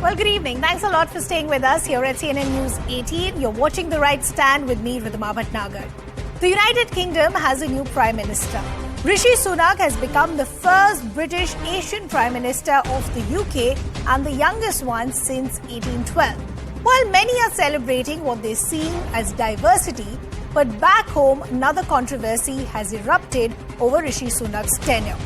Well, good evening. Thanks a lot for staying with us here at CNN News 18. You're watching The Right Stand with me, Ridhima Bhatnagar. The United Kingdom has a new Prime Minister. Rishi Sunak has become the first British Asian Prime Minister of the UK and the youngest one since 1812. While many are celebrating what they see as diversity, but back home, another controversy has erupted over Rishi Sunak's tenure.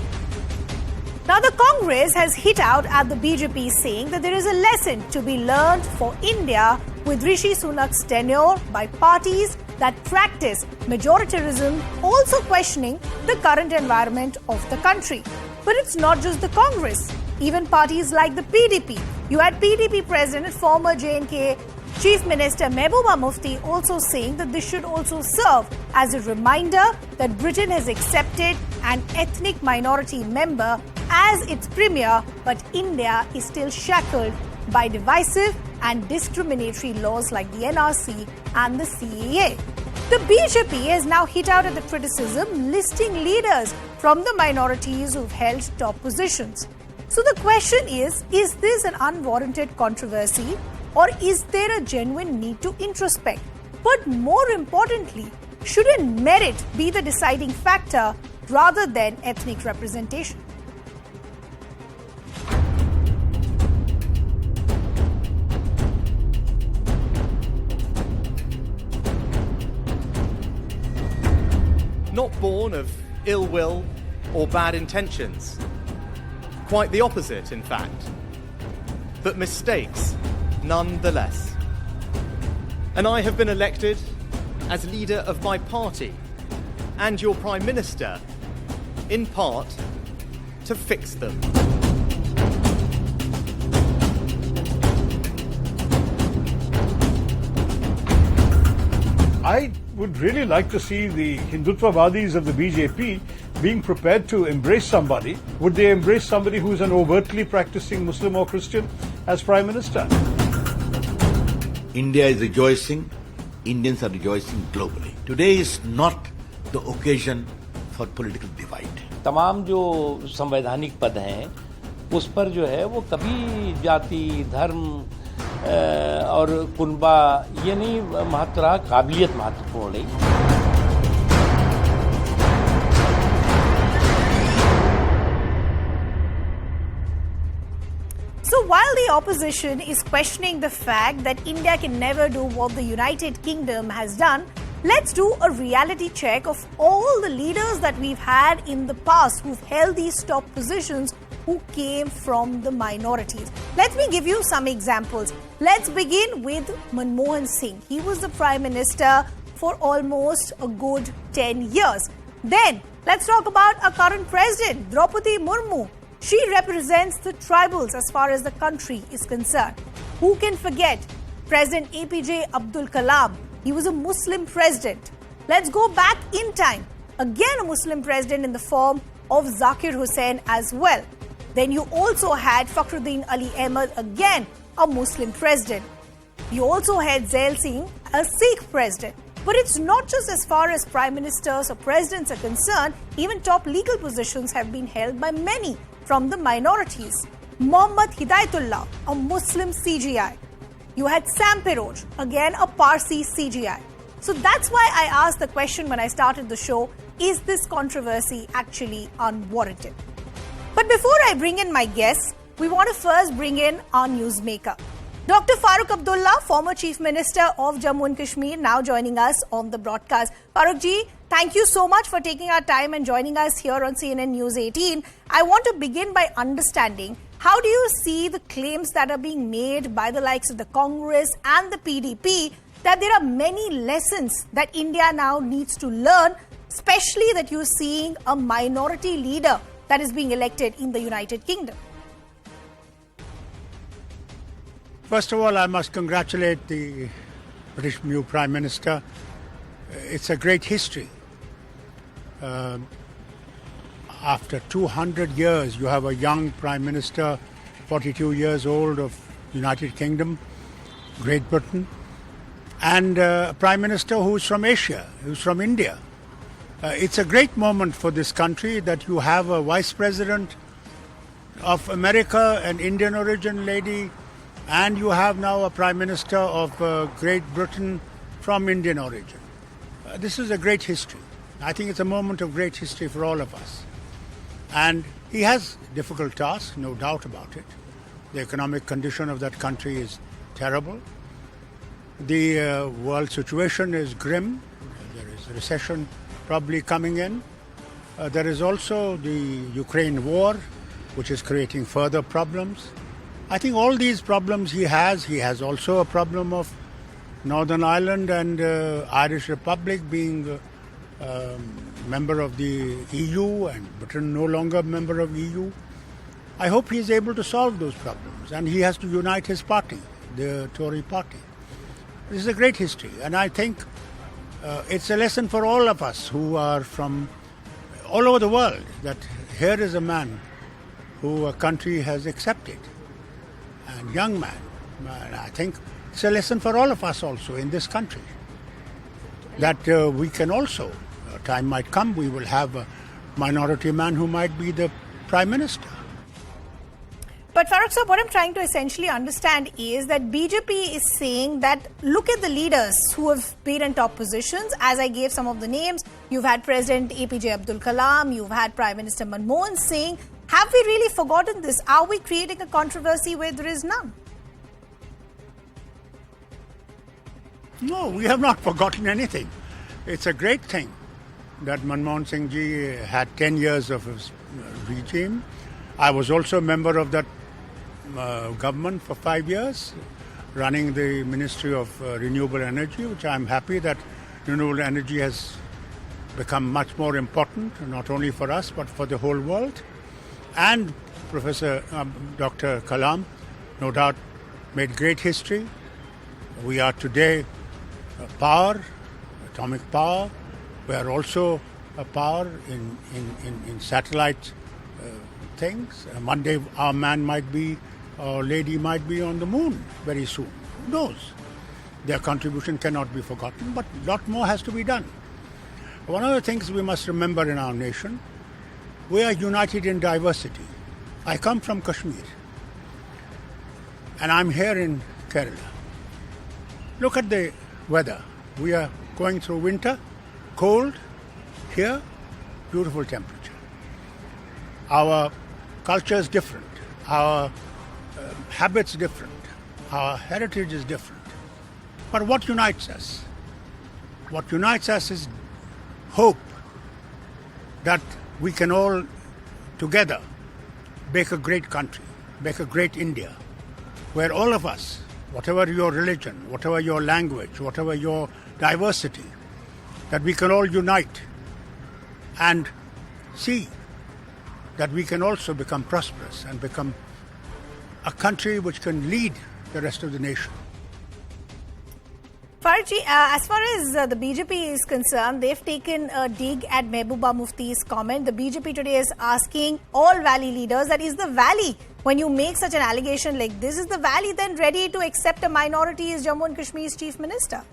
Now, the Congress has hit out at the BJP saying that there is a lesson to be learned for India with Rishi Sunak's tenure by parties that practice majoritarianism, also questioning the current environment of the country. But it's not just the Congress. Even parties like the PDP. You had PDP President, former J&K Chief Minister Mehbooba Mufti also saying that this should also serve as a reminder that Britain has accepted an ethnic minority member as its premier, but India is still shackled by divisive and discriminatory laws like the NRC and the CAA. The BJP has now hit out at the criticism, listing leaders from the minorities who've held top positions. So the question is this an unwarranted controversy, or is there a genuine need to introspect? But more importantly, shouldn't merit be the deciding factor rather than ethnic representation? Not born of ill will or bad intentions. Quite the opposite, in fact. But mistakes, nonetheless. And I have been elected as leader of my party and your Prime Minister, in part, to fix them. I would really like to see the Hindutva-vadis of the BJP being prepared to embrace somebody. Would they embrace somebody who is an overtly practicing Muslim or Christian as Prime Minister? India is rejoicing. Indians are rejoicing globally. Today is not the occasion for political divide. तमाम जो संवैधानिक पद हैं उस पर जो है वो कभी जाति धर्म और कुनबा ये नहीं महत्व रहा, काबिलियत महत्वपूर्ण रही. So while the opposition is questioning the fact that India can never do what the United Kingdom has done, let's do a reality check of all the leaders that we've had in the past who've held these top positions who came from the minorities. Let me give you some examples. Let's begin with Manmohan Singh. He was the Prime Minister for almost a good 10 years. Then, let's talk about our current President, Draupadi Murmu. She represents the tribals as far as the country is concerned. Who can forget President APJ Abdul Kalam? He was a Muslim president. Let's go back in time. Again, a Muslim president in the form of Zakir Hussain as well. Then you also had Fakhruddin Ali Ahmed, again a Muslim president. You also had Zail Singh, a Sikh president. But it's not just as far as prime ministers or presidents are concerned. Even top legal positions have been held by many from the minorities. Mohammad Hidayatullah, a Muslim CGI. You had Sam Piroj, again a Parsi CGI. So that's why I asked the question when I started the show, is this controversy actually unwarranted? But before I bring in my guests, we want to first bring in our newsmaker. Dr. Farooq Abdullah, former Chief Minister of Jammu and Kashmir, now joining us on the broadcast. Farooq ji, thank you so much for taking our time and joining us here on CNN News 18. I want to begin by understanding, how do you see the claims that are being made by the likes of the Congress and the PDP that there are many lessons that India now needs to learn, especially that you're seeing a minority leader that is being elected in the United Kingdom? First of all, I must congratulate the British new Prime Minister. It's a great history. After 200 years, you have a young Prime Minister, 42 years old, of United Kingdom, Great Britain, and a Prime Minister who's from Asia, who's from India. It's a great moment for this country that you have a Vice President of America, an Indian origin lady, And you have now a Prime Minister of Great Britain from Indian origin. This is a great history. I think it's a moment of great history for all of us. And he has difficult tasks, no doubt about it. The economic condition of that country is terrible. The world situation is grim. There is a recession probably coming in. There is also the Ukraine war, which is creating further problems. I think all these problems he has also a problem of Northern Ireland and Irish Republic being member of the EU and Britain no longer member of EU. I hope he is able to solve those problems, and he has to unite his party, the Tory party. This is a great history, and I think it's a lesson for all of us who are from all over the world, that here is a man who a country has accepted, and young man. And I think it's a lesson for all of us also in this country, that we can also, a time might come, we will have a minority man who might be the Prime Minister. But Farooq sir, what I'm trying to essentially understand is that BJP is saying that look at the leaders who have been in top positions. As I gave some of the names, you've had President APJ Abdul Kalam, you've had Prime Minister Manmohan Singh. Have we really forgotten this? Are we creating a controversy where there is none? No, we have not forgotten anything. It's a great thing that Manmohan Singh ji had 10 years of his regime. I was also a member of that government for 5 years, running the Ministry of Renewable Energy, which I'm happy that renewable energy has become much more important, not only for us, but for the whole world. And Professor Dr. Kalam, no doubt, made great history. We are today power, atomic power. We are also a power in satellite things. One day our man might be, or lady might be on the moon very soon. Who knows? Their contribution cannot be forgotten, but a lot more has to be done. One of the things we must remember in our nation, we are united in diversity. I come from Kashmir, and I'm here in Kerala. Look at the weather. We are going through winter, cold, here, beautiful temperature. Our culture is different, our habits different, our heritage is different. But what unites us? What unites us is hope that we can all together make a great country, make a great India, where all of us, whatever your religion, whatever your language, whatever your diversity, that we can all unite and see that we can also become prosperous and become a country which can lead the rest of the nation. Farooq, as far as the BJP is concerned, they've taken a dig at Mehbooba Mufti's comment. The BJP today is asking all Valley leaders, that is the Valley, when you make such an allegation like this, is the Valley then ready to accept a minority as Jammu and Kashmir's Chief Minister?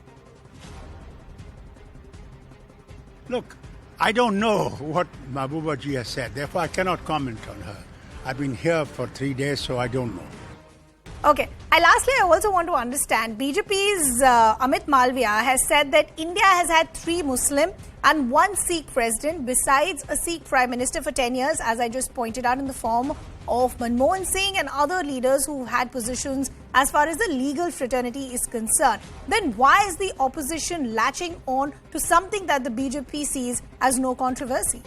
Look, I don't know what Mehbooba ji has said, therefore I cannot comment on her. I've been here for 3 days, so I don't know. Okay. Lastly, I also want to understand, BJP's Amit Malviya has said that India has had 3 Muslim and 1 Sikh president, besides a Sikh prime minister for 10 years, as I just pointed out, in the form of Manmohan Singh and other leaders who had positions as far as the legal fraternity is concerned. Then why is the opposition latching on to something that the BJP sees as no controversy?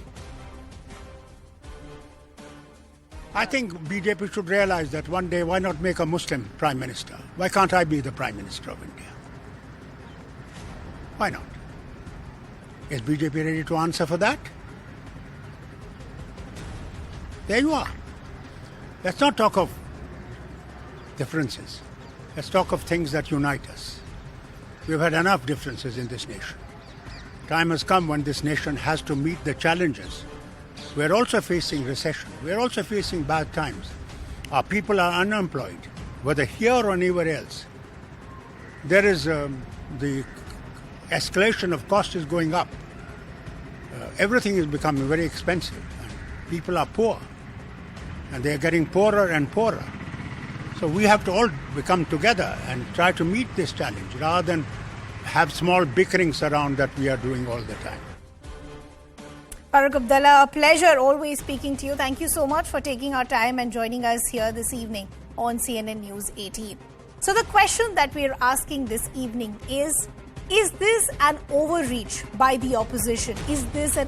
I think BJP should realize that one day, why not make a Muslim Prime Minister? Why can't I be the Prime Minister of India? Why not? Is BJP ready to answer for that? There you are. Let's not talk of differences. Let's talk of things that unite us. We've had enough differences in this nation. Time has come when this nation has to meet the challenges. We're also facing recession. We're also facing bad times. Our people are unemployed, whether here or anywhere else. There is the escalation of cost is going up. Everything is becoming very expensive. And people are poor. And they're getting poorer and poorer. So we have to all come together and try to meet this challenge rather than have small bickerings around that we are doing all the time. Farooq Abdullah, a pleasure always speaking to you. Thank you so much for taking our time and joining us here this evening on CNN News 18. So the question that we're asking this evening is this an overreach by the opposition? Is this an